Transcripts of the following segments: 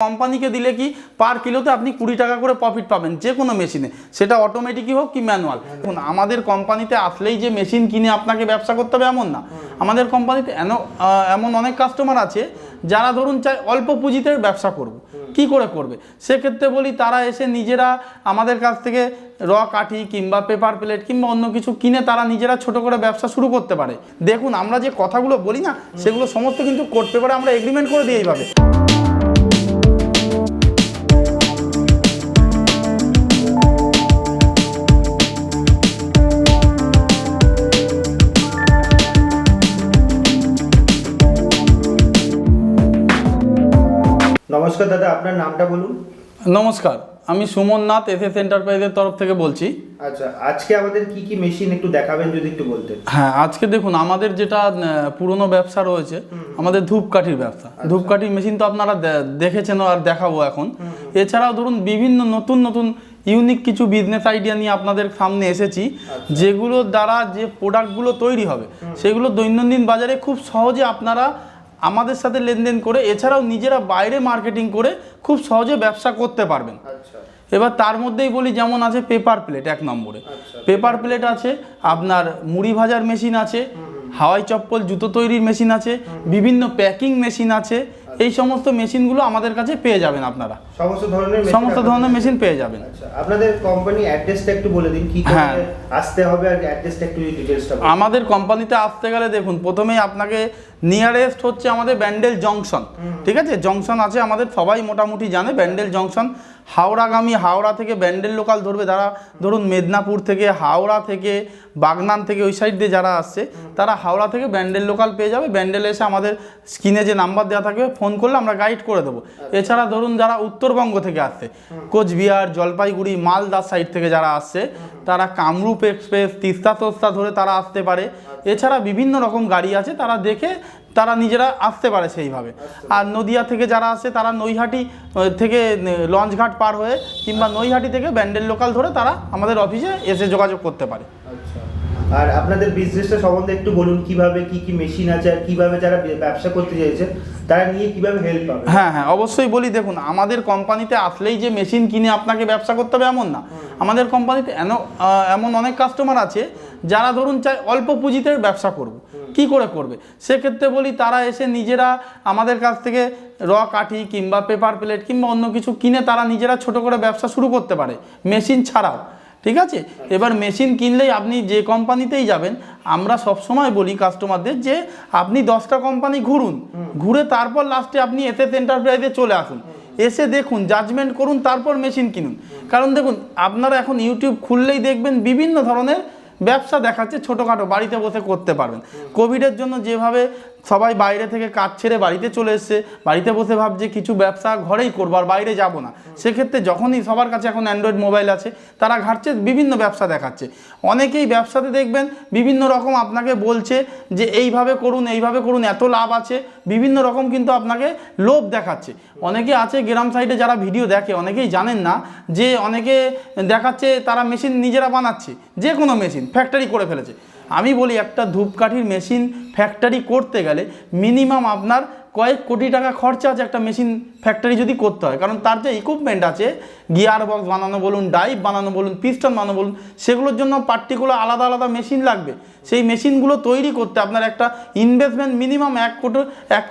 কোম্পানিকে দিলে কি পার কিলোতে আপনি 20 টাকা করে প্রফিট পাবেন যে কোনো মেশিনে, সেটা অটোমেটিকই হোক কি ম্যানুয়াল। দেখুন আমাদের কোম্পানিতে আসলেই যে মেশিন কিনে আপনাকে ব্যবসা করতে হবে এমন না। আমাদের কোম্পানিতে এমন অনেক কাস্টমার আছে যারা ধরুন চায় অল্প পুঁজিতে ব্যবসা করব, কি করে করবে, সেক্ষেত্রে বলি তারা এসে নিজেরা আমাদের কাছ থেকে র কাঠি কিংবা পেপার প্লেট কিংবা অন্য কিছু কিনে তারা নিজেরা ছোট করে ব্যবসা শুরু করতে পারে। দেখুন আমরা যে কথাগুলো বলি না সেগুলো সমস্ত কিন্তু কোর্ট পেপারে আমরা এগ্রিমেন্ট করে দিই এইভাবে। নমস্কার দাদা, আপনার নামটা বলুন। নমস্কার, আমি সুমন নাথ, এসএস এন্টারপ্রাইজের তরফ থেকে বলছি। আচ্ছা, আজকে আমাদের কি কি মেশিন একটু দেখাবেন যদি একটু বলতেন। হ্যাঁ, আজকে দেখুন আমাদের যেটা পুরনো ব্যবসা রয়েছে আমাদের ধূপকাঠির ব্যবসা। ধূপকাঠির মেশিন তো আপনারা দেখেছেন আর দেখাবো এখন। এছাড়াও ধরুন বিভিন্ন নতুন নতুন ইউনিক কিছু বিজনেস আইডিয়া নিয়ে আপনাদের সামনে এসেছি, যেগুলোর দ্বারা যে প্রোডাক্টগুলো তৈরি হবে সেগুলো দৈনন্দিন বাজারে খুব সহজে আপনারা আমাদের সাথে লেনদেন করে এছাড়াও নিজেরা বাইরে মার্কেটিং করে খুব সহজে ব্যবসা করতে পারবেন। এবার তার মধ্যেই বলি, যেমন আছে পেপার প্লেট, 1 নম্বরে পেপার প্লেট আছে, আপনার মুড়ি ভাজার মেশিন আছে, হাওয়াই চপ্পল জুতো তৈরির মেশিন আছে, বিভিন্ন প্যাকিং মেশিন আছে। এই সমস্ত মেশিনগুলো আমাদের কাছে পেয়ে যাবেন আপনারা, সমস্ত ধরনের মেশিন পেয়ে যাবেন। আপনাদের কোম্পানি অ্যাড্রেসটা একটু বলে দিন, কি করে আসতে হবে আর অ্যাড্রেসটা একটু ডিটেইলসটা বলুন। আমাদের কোম্পানিতে আসতে গেলে দেখুন প্রথমেই আপনাকে নিয়ারেস্ট হচ্ছে আমাদের ব্যান্ডেল জংশন, ঠিক আছে, জংশন আছে আমাদের, সবাই মোটামুটি জানে ব্যান্ডেল জংশন। হাওড়াগামী, হাওড়া থেকে ব্যান্ডেল লোকাল ধরবে যারা, ধরুন মেদিনীপুর থেকে, হাওড়া থেকে, বাগনান থেকে ওই সাইড দিয়ে যারা আসছে তারা হাওড়া থেকে ব্যান্ডেল লোকাল পেয়ে যাবে। ব্যান্ডেলে এসে আমাদের স্ক্রিনে যে নাম্বার দেওয়া থাকবে ফোন করলে আমরা গাইড করে দেবো। এছাড়া ধরুন যারা উত্তরবঙ্গ থেকে আসছে, কোচবিহার, জলপাইগুড়ি, মালদা সাইড থেকে যারা আসছে তারা কামরূপ এক্সপ্রেস, তিস্তা তোস্তা ধরে তারা আসতে পারে। এছাড়া বিভিন্ন রকম গাড়ি আছে, তারা দেখে তারা নিজেরা আসতে পারে সেইভাবে। আর নদিয়া থেকে যারা আসে তারা নৈহাটি থেকে লঞ্চঘাট পার হয়ে কিংবা নৈহাটি থেকে ব্যান্ডেল লোকাল ধরে তারা আমাদের অফিসে এসে যোগাযোগ করতে পারে। আর আপনাদের বিজনেসটা সম্বন্ধে একটু বলুন, কিভাবে কি কি মেশিন আছে আর কিভাবে যারা ব্যবসা করতে চাইছে তারা নিয়ে কিভাবে হেল্প পাবে। হ্যাঁ, অবশ্যই বলি, দেখুন আমাদের কোম্পানিতে আসলেই যে মেশিন কিনে আপনাকে ব্যবসা করতে হবে এমন না। আমাদের কোম্পানিতে এমন অনেক কাস্টমার আছে যারা ধরুন চায় অল্প পুঁজিতে ব্যবসা করব, কি করে করবে, সেক্ষেত্রে বলি তারা এসে নিজেরা আমাদের কাছ থেকে র কাঠি কিংবা পেপার প্লেট কিংবা অন্য কিছু কিনে তারা নিজেরা ছোট করে ব্যবসা শুরু করতে পারে মেশিন ছাড়াও, ঠিক আছে। এবার মেশিন কিনলেই আপনি যে কোম্পানিতেই যাবেন, আমরা সবসময় বলি কাস্টমারদের যে আপনি 10টা কোম্পানি ঘুরুন, ঘুরে তারপর লাস্টে আপনি এসএস এন্টারপ্রাইজে চলে আসুন, এসে দেখুন, জাজমেন্ট করুন, তারপর মেশিন কিনুন। কারণ দেখুন আপনারা এখন ইউটিউব খুললেই দেখবেন বিভিন্ন ধরনের ব্যবসা দেখাচ্ছে, ছোটোখাটো বাড়িতে বসে করতে পারবেন। কোভিডের জন্য যেভাবে সবাই বাইরে থেকে কাজ ছেড়ে বাড়িতে চলে এসছে, বাড়িতে বসে ভাবছে কিছু ব্যবসা ঘরেই করবো আর বাইরে যাব না, সেক্ষেত্রে যখনই সবার কাছে এখন অ্যান্ড্রয়েড মোবাইল আছে তারা ঘাটছে, বিভিন্ন ব্যবসা দেখাচ্ছে। অনেকেই ব্যবসাতে দেখবেন বিভিন্ন রকম আপনাকে বলছে যে এইভাবে করুন, এইভাবে করুন, এত লাভ আছে, বিভিন্ন রকম কিন্তু আপনাকে লোভ দেখাচ্ছে। অনেকে আছে গ্রাম সাইডে যারা ভিডিও দেখে, অনেকেই জানেন না যে অনেকে দেখাচ্ছে তারা মেশিন নিজেরা বানাচ্ছে, যে কোনো মেশিন ফ্যাক্টরি করে ফেলেছে। আমি বলি একটা ধূপকাঠির মেশিন ফ্যাক্টরি করতে গেলে মিনিমাম আপনার কয়েক কোটি টাকা খরচা আছে একটা মেশিন ফ্যাক্টরি যদি করতে হয়। কারণ তার যে ইকুইপমেন্ট আছে, গিয়ার বক্স বানানো বলুন, ডাইভ বানানো বলুন, পিস্টন বানানো বলুন, সেগুলোর জন্য পার্টিকুলার আলাদা আলাদা মেশিন লাগবে। সেই মেশিনগুলো তৈরি করতে আপনার একটা ইনভেস্টমেন্ট মিনিমাম 1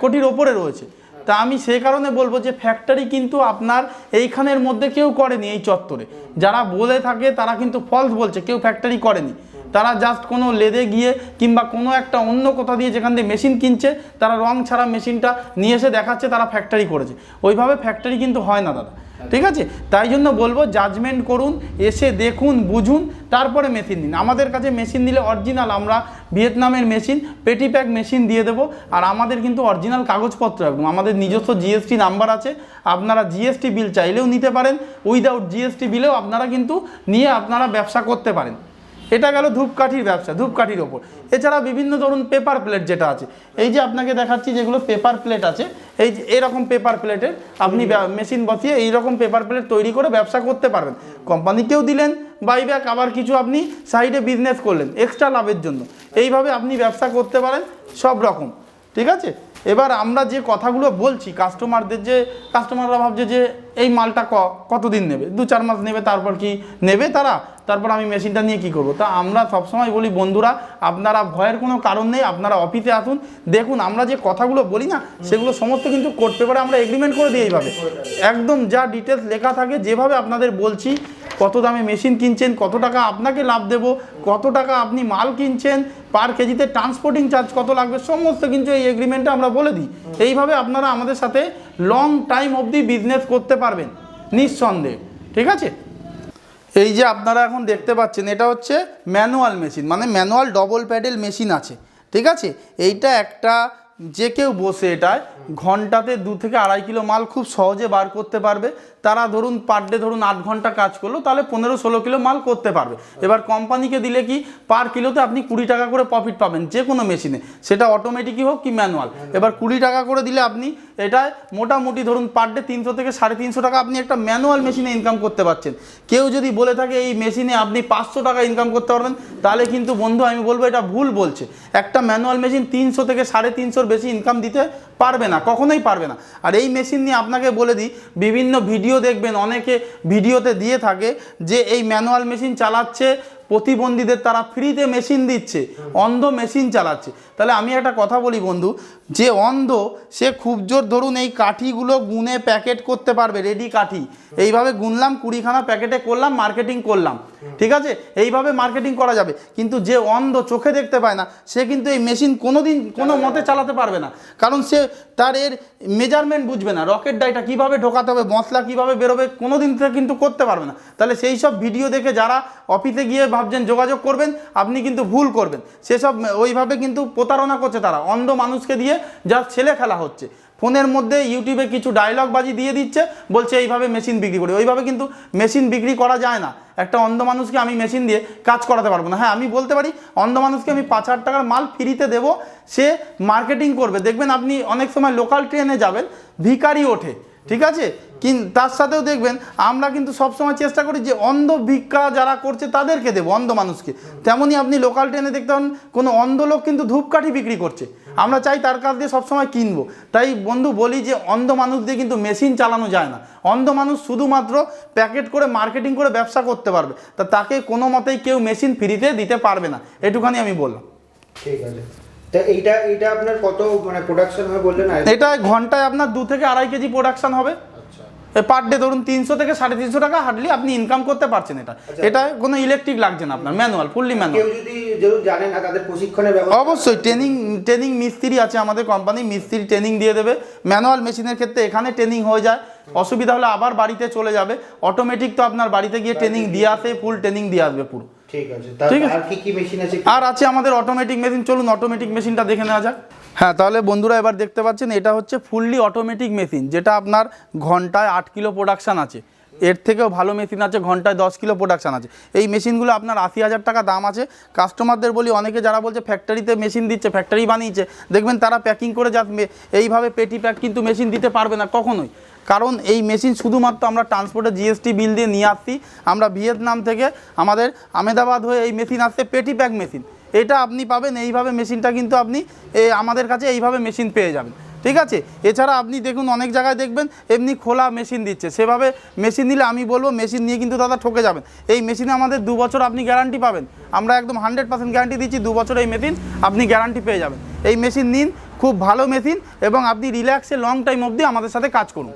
কোটির ওপরে রয়েছে। তা আমি সেই কারণে বলবো যে ফ্যাক্টরি কিন্তু আপনার এইখানের মধ্যে কেউ করেনি, এই চত্বরে যারা বলে থাকে তারা কিন্তু ফলস বলছে, কেউ ফ্যাক্টরি করেনি। তারা জাস্ট কোনো লেদে গিয়ে কিংবা কোনো একটা অন্য কোথা দিয়ে যেখান দিয়ে মেশিন কিনছে তারা রং ছাড়া মেশিনটা নিয়ে এসে দেখাচ্ছে তারা ফ্যাক্টরি করেছে। ওইভাবে ফ্যাক্টরি কিন্তু হয় না দাদা, ঠিক আছে। তাই জন্য বলবো জাজমেন্ট করুন, এসে দেখুন, বুঝুন, তারপরে মেশিন নিন। আমাদের কাছে মেশিন নিলে অরিজিনাল, আমরা ভিয়েতনামের মেশিন পেটি প্যাক মেশিন দিয়ে দেবো। আর আমাদের কিন্তু অরিজিনাল কাগজপত্র একদম, আমাদের নিজস্ব জিএসটি নাম্বার আছে। আপনারা জিএসটি বিল চাইলেও নিতে পারেন, উইদাউট জিএসটি বিলেও আপনারা কিন্তু নিয়ে আপনারা ব্যবসা করতে পারেন। এটা গেল ধূপকাঠির ব্যবসা, ধূপকাঠির ওপর। এছাড়া বিভিন্ন ধরুন পেপার প্লেট যেটা আছে, এই যে আপনাকে দেখাচ্ছি যেগুলো পেপার প্লেট আছে, এই যে এরকম পেপার প্লেটের আপনি মেশিন বসিয়ে এইরকম পেপার প্লেট তৈরি করে ব্যবসা করতে পারবেন। কোম্পানিকেও দিলেন বাইব্যাক, আবার কিছু আপনি সাইডে বিজনেস করলেন এক্সট্রা লাভের জন্য। এইভাবে আপনি ব্যবসা করতে পারেন সব রকম, ঠিক আছে। এবার আমরা যে কথাগুলো বলছি কাস্টমারদের, যে কাস্টমাররা ভাবছে যে এই মালটা কতদিন নেবে, 2-4 মাস নেবে, তারপর কি নেবে তারা, তারপর আমি মেশিনটা নিয়ে কি করব। তা আমরা সবসময় বলি বন্ধুরা, আপনারা ভয়ের কোনো কারণ নেই, আপনারা অফিসে আসুন, দেখুন আমরা যে কথাগুলো বলি না সেগুলো সমস্ত কিন্তু কোর্ট পেপারে আমরা এগ্রিমেন্ট করে দিই এইভাবে, একদম যা ডিটেলস লেখা থাকে, যেভাবে আপনাদের বলছি কত দামে মেশিন কিনছেন, কত টাকা আপনাকে লাভ দেব, কত টাকা আপনি মাল কিনছেন, পার কেজিতে ট্রান্সপোর্টিং চার্জ কত লাগবে, সমস্ত কিন্তু এই এগ্রিমেন্টে আমরা বলে দিই। এইভাবে আপনারা আমাদের সাথে লং টাইম অবধি বিজনেস করতে পারবেন নিঃসন্দেহে, ঠিক আছে। এই যে আপনারা এখন দেখতে পাচ্ছেন এটা হচ্ছে ম্যানুয়াল মেশিন, মানে ম্যানুয়াল ডবল প্যাডেল মেশিন আছে, ঠিক আছে। এইটা একটা যে কেউ বসে এটায় ঘন্টাতে 2 থেকে 2.5 কিলো মাল খুব সহজে বার করতে পারবে। তারা ধরুন পার ডে ধরুন 8 ঘন্টা কাজ করলো, তাহলে 15-16 কিলো মাল করতে পারবে। এবার কোম্পানিকে দিলে কি পার কিলোতে আপনি 20 টাকা করে প্রফিট পাবেন যে কোনো মেশিনে, সেটা অটোমেটিকই হোক কি ম্যানুয়াল। এবার 20 টাকা করে দিলে আপনি এটায় মোটামুটি ধরুন পার ডে 300 থেকে 350 টাকা আপনি একটা ম্যানুয়াল মেশিনে ইনকাম করতে পারছেন। কেউ যদি বলে থাকে এই মেশিনে আপনি 500 টাকা ইনকাম করতে পারবেন, তাহলে কিন্তু বন্ধু আমি বলবো এটা ভুল বলছে। একটা ম্যানুয়াল মেশিন 300 থেকে 350 বেশি ইনকাম দিতে পারবে না, কখনোই পারবে না। আর এই মেশিন নিয়ে আপনাকে বলে দিই, বিভিন্ন ভিডিও দেখবেন, অনেকে ভিডিওতে দিয়ে থাকে যে এই ম্যানুয়াল মেশিন চালাচ্ছে প্রতিবন্ধীদের তারা ফ্রিতে মেশিন দিচ্ছে, অন্ধ মেশিন চালাচ্ছে। তাহলে আমি একটা কথা বলি বন্ধু, যে অন্ধ সে খুব জোর ধরুন এই কাঠিগুলো গুনে প্যাকেট করতে পারবে, রেডি কাঠি এইভাবে গুনলাম 20খানা প্যাকেটে করলাম, মার্কেটিং করলাম, ঠিক আছে, এইভাবে মার্কেটিং করা যাবে। কিন্তু যে অন্ধ চোখে দেখতে পায় না সে কিন্তু এই মেশিন কোনোদিন কোনো মতে চালাতে পারবে না, কারণ সে তার এর মেজারমেন্ট বুঝবে না, রকেট ডাইটা কীভাবে ঢোকাতে হবে, মশলা কীভাবে বেরোবে, কোনোদিন সে কিন্তু করতে পারবে না। তাহলে সেই সব ভিডিও দেখে যারা অফিসে গিয়ে ভাবছেন যোগাযোগ করবেন, আপনি কিন্তু ভুল করবেন। সেসব ওইভাবে কিন্তু প্রতারণা করছে তারা, অন্ধ মানুষকে দিয়ে যা ছেলে খেলা হচ্ছে। ফোনের মধ্যে ইউটিউবে কিছু ডায়লগ বাজি দিয়ে দিচ্ছে, বলছে এইভাবে মেশিন বিক্রি করি, ওইভাবে কিন্তু মেশিন বিক্রি করা যায় না। একটা অন্ধ মানুষকে আমি মেশিন দিয়ে কাজ করাতে পারবো না। হ্যাঁ আমি বলতে পারি অন্ধ মানুষকে আমি 5,000 টাকার মাল ফ্রিতে দেবো, সে মার্কেটিং করবে। দেখবেন আপনি অনেক সময় লোকাল ট্রেনে যাবেন, ভিখারি ওঠে, ঠিক আছে, কিন্তু তার সাথেও দেখবেন আমরা কিন্তু সবসময় চেষ্টা করি যে অন্ধ ভিক্ষা যারা করছে তাদেরকে দেবো, অন্ধ মানুষকে। তেমনই আপনি লোকাল ট্রেনে দেখতে পান কোনো অন্ধ লোক কিন্তু ধূপকাঠি বিক্রি করছে, আমরা চাই তার কাছ দিয়ে সবসময় কিনবো। তাই বন্ধু বলি যে অন্ধ মানুষ দিয়ে কিন্তু মেশিন চালানো যায় না। অন্ধ মানুষ শুধুমাত্র প্যাকেট করে মার্কেটিং করে ব্যবসা করতে পারবে, তা তাকে কোনো মতেই কেউ মেশিন ফ্রিতে দিতে পারবে না, এটুখানি আমি বললাম। ঠিক আছে। তা এইটা আপনার কত মানে প্রোডাকশন হবে বললেন? এটা ঘন্টায় আপনার 2 থেকে 2.5 কেজি প্রোডাকশন হবে। পার ডে ধরুন 300 থেকে 350 টাকা হার্ডলি আপনি ইনকাম করতে পারছেন। এটা কোনো ইলেকট্রিক লাগছে না আপনার, ম্যানুয়াল, ফুললি ম্যানুয়াল। কেউ যদি জানে না তাদের প্রশিক্ষণের ব্যবস্থা অবশ্যই ট্রেনিং মিস্ত্রি আছে আমাদের কোম্পানি, মিস্ত্রি ট্রেনিং দিয়ে দেবে। ম্যানুয়াল মেশিনের ক্ষেত্রে এখানে ট্রেনিং হয়ে যায়, অসুবিধা হলে আবার বাড়িতে চলে যাবে। অটোমেটিক তো আপনার বাড়িতে গিয়ে ট্রেনিং দিয়ে আসে, ফুল ট্রেনিং দিয়ে আসবে পুরো। ঠিক আছে। আর কি মেশিন আছে? আর আছে আমাদের অটোমেটিক মেশিন, চলুন অটোমেটিক মেশিনটা দেখে নেওয়া যাক। হ্যাঁ তাহলে বন্ধুরা এবার দেখতে পাচ্ছেন এটা হচ্ছে ফুললি অটোমেটিক মেশিন, যেটা আপনার ঘন্টায় 8 কিলো প্রোডাকশান আছে। এর থেকেও ভালো মেশিন আছে, ঘন্টায় 10 কিলো প্রোডাকশান আছে। এই মেশিনগুলো আপনার 80,000 টাকা দাম আছে। কাস্টমারদের বলি, অনেকে যারা বলছে ফ্যাক্টরিতে মেশিন দিচ্ছে, ফ্যাক্টরি বানিয়েছে, দেখবেন তারা প্যাকিং করে এইভাবে পেটি প্যাক কিন্তু মেশিন দিতে পারবে না কখনোই। কারণ এই মেশিন শুধুমাত্র আমরা ট্রান্সপোর্টের জিএসটি বিল দিয়ে নিয়ে আসছি। আমরা ভিয়েতনাম থেকে আমাদের আহমেদাবাদ হয়ে এই মেশিন আসছে, পেটি প্যাক মেশিন। এটা আপনি পাবেন এইভাবে, মেশিনটা কিন্তু আপনি আমাদের কাছে এইভাবে মেশিন পেয়ে যাবেন, ঠিক আছে। এছাড়া আপনি দেখুন অনেক জায়গায় দেখবেন এমনি খোলা মেশিন দিচ্ছে, সেভাবে মেশিন নিলে আমি বলবো মেশিন নিয়ে কিন্তু দাদা ঠকে যাবেন। এই মেশিনে আমাদের 2 বছর আপনি গ্যারান্টি পাবেন, আমরা একদম 100% গ্যারান্টি দিচ্ছি। 2 বছর এই মেশিন আপনি গ্যারান্টি পেয়ে যাবেন। এই মেশিন নিন, খুব ভালো মেশিন, এবং আপনি রিল্যাক্সে লং টাইম অবধি আমাদের সাথে কাজ করুন।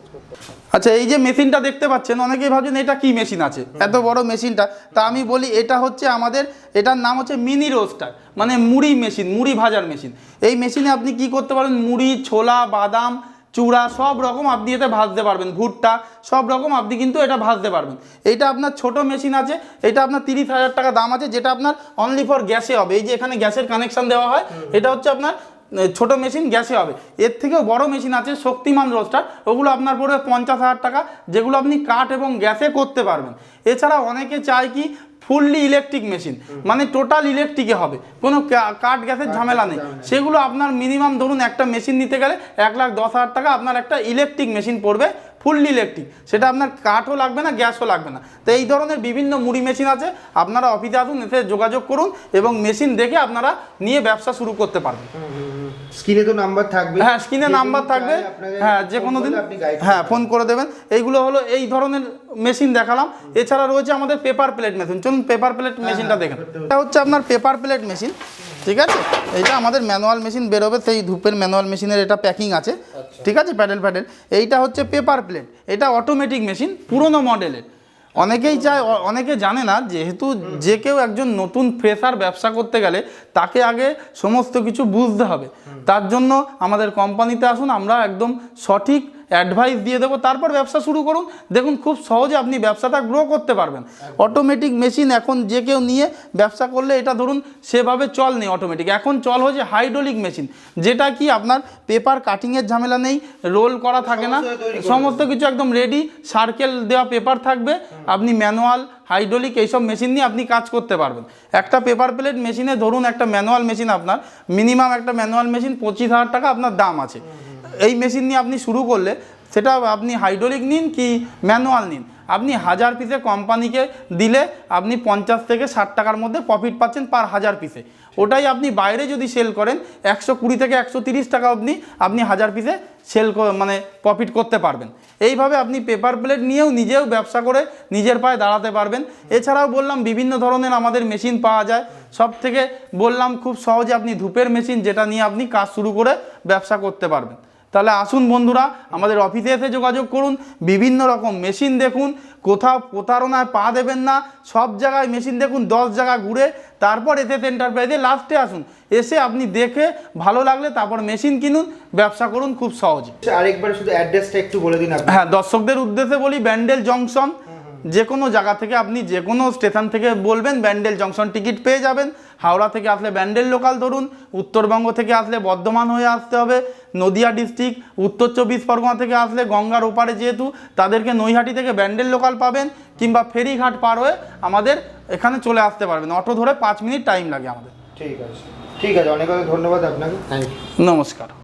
আচ্ছা এই যে মেশিনটা দেখতে পাচ্ছেন, অনেকেই ভাবছেন এটা কি মেশিন আছে এত বড় মেশিনটা। তা আমি বলি এটা হচ্ছে আমাদের, এটার নাম হচ্ছে মিনি রোস্টার, মানে মুড়ি মেশিন, মুড়ি ভাজার মেশিন। এই মেশিনে আপনি কি করতে পারেন, মুড়ি, ছোলা, বাদাম, চূড়া সব রকম আপনি এতে ভাজতে পারবেন, ভুট্টা সব রকম আপনি কিন্তু এটা ভাজতে পারবেন। এইটা আপনার ছোট মেশিন আছে, এটা আপনার 30,000 টাকা দাম আছে, যেটা আপনার অনলি ফর গ্যাসে হবে। এই যে এখানে গ্যাসের কানেকশন দেওয়া হয়, এটা হচ্ছে আপনার ছোট মেশিন, গ্যাসে হবে। এর থেকেও বড় মেশিন আছে শক্তিমান রোস্টার, ওগুলো আপনার পড়বে 50,000 টাকা, যেগুলো আপনি কাঠ এবং গ্যাসে করতে পারবেন। এছাড়া অনেকে চায় কি ফুললি ইলেকট্রিক মেশিন, মানে টোটাল ইলেকট্রিকে হবে, কোনো কাঠ গ্যাসের ঝামেলা নেই। সেগুলো আপনার মিনিমাম ধরুন একটা মেশিন নিতে গেলে 1,10,000 টাকা আপনার একটা ইলেকট্রিক মেশিন পড়বে ফুললি ইলেকট্রিক, সেটা আপনার কাঠও লাগবে না, গ্যাসও লাগবে না। তো এই ধরনের বিভিন্ন মুড়ি মেশিন আছে, আপনারা অফিসে আসুন, এতে যোগাযোগ করুন এবং মেশিন দেখে আপনারা নিয়ে ব্যবসা শুরু করতে পারবেন। স্ক্রিনে তো নাম্বার থাকবে, হ্যাঁ স্ক্রিনে নাম্বার থাকবে, হ্যাঁ যে কোনো দিন হ্যাঁ ফোন করে দেবেন। এইগুলো হলো এই ধরনের মেশিন দেখালাম। এছাড়া রয়েছে আমাদের পেপার প্লেট মেশিন। চলুন পেপার প্লেট মেশিনটা দেখেন। এটা হচ্ছে আপনার পেপার প্লেট মেশিন, ঠিক আছে। এটা আমাদের ম্যানুয়াল মেশিন বেরোবে, সেই ধূপের ম্যানুয়াল মেশিনের এটা প্যাকিং আছে, ঠিক আছে, প্যাডেল। এইটা হচ্ছে পেপার প্লেট, এটা অটোমেটিক মেশিন, পুরনো মডেলের। অনেকেই চায়, অনেকে জানে না, যেহেতু যে কেউ একজন নতুন ফ্রেশার ব্যবসা করতে গেলে তাকে আগে সমস্ত কিছু বুঝতে হবে। তার জন্য আমাদের কোম্পানিতে আসুন, আমরা একদম সঠিক অ্যাডভাইস দিয়ে দেবো, তারপর ব্যবসা শুরু করুন। দেখুন খুব সহজে আপনি ব্যবসাটা গ্রো করতে পারবেন। অটোমেটিক মেশিন এখন যে কেউ নিয়ে ব্যবসা করলে, এটা ধরুন সেভাবে চল নেই অটোমেটিক, এখন চল হচ্ছে হাইড্রোলিক মেশিন, যেটা কি আপনার পেপার কাটিংয়ের ঝামেলা নেই, রোল করা থাকে না, সমস্ত কিছু একদম রেডি, সার্কেল দেওয়া পেপার থাকবে। আপনি ম্যানুয়াল, হাইড্রোলিক এইসব মেশিন নিয়ে আপনি কাজ করতে পারবেন। একটা পেপার প্লেট মেশিনে ধরুন একটা ম্যানুয়াল মেশিন, আপনার মিনিমাম একটা ম্যানুয়াল মেশিন 25,000 টাকা আপনার দাম আছে। এই মেশিন নিয়ে আপনি শুরু করলে, সেটা আপনি হাইড্রোলিক নিন কি ম্যানুয়াল নিন, আপনি 1000 পিসে কোম্পানিকে দিলে আপনি 50 থেকে 60 টাকার মধ্যে প্রফিট পাচ্ছেন পার 1000 পিসে। ওটাই আপনি বাইরে যদি সেল করেন 120 থেকে 130 টাকা অবধি আপনি 1000 পিসে সেল মানে প্রফিট করতে পারবেন। এইভাবে আপনি পেপার প্লেট নিয়েও নিজেও ব্যবসা করে নিজের পায়ে দাঁড়াতে পারবেন। এছাড়াও বললাম বিভিন্ন ধরনের আমাদের মেশিন পাওয়া যায়। সব থেকে বললাম খুব সহজে আপনি ধূপের মেশিন, যেটা নিয়ে আপনি কাজ শুরু করে ব্যবসা করতে পারবেন। তাহলে আসুন বন্ধুরা, আমাদের অফিসে এসে যোগাযোগ করুন, বিভিন্ন রকম মেশিন দেখুন, কোথাও প্রতারণায় পা দেবেন না, সব জায়গায় মেশিন দেখুন, 10 জায়গা ঘুরে তারপর এসএস এন্টারপ্রাইজে লাস্টে আসুন। এসে আপনি দেখে ভালো লাগলে তারপর মেশিন কিনুন, ব্যবসা করুন খুব সহজে। আরেকবার শুধু অ্যাড্রেসটা একটু বলে দিন আপনি। হ্যাঁ, দর্শকদের উদ্দেশ্যে বলি, ব্যান্ডেল জংশন, যে কোনো জায়গা থেকে আপনি যে কোনো স্টেশন থেকে বলবেন ব্যান্ডেল জংশন, টিকিট পেয়ে যাবেন। হাওড়া থেকে আসলে ব্যান্ডেল লোকাল ধরুন, উত্তরবঙ্গ থেকে আসলে বর্ধমান হয়ে আসতে হবে, নদিয়া ডিস্ট্রিক্ট, উত্তর 24 পরগনা থেকে আসলে গঙ্গার ওপারে যেহেতু, তাদেরকে নৈহাটি থেকে ব্যান্ডেল লোকাল পাবেন, কিংবা ফেরিঘাট পার হয়ে আমাদের এখানে চলে আসতে পারবেন। অটো ধরে 5 মিনিট টাইম লাগে আমাদের। ঠিক আছে, ঠিক আছে, অনেক অনেক ধন্যবাদ আপনাকে। থ্যাংক ইউ, নমস্কার।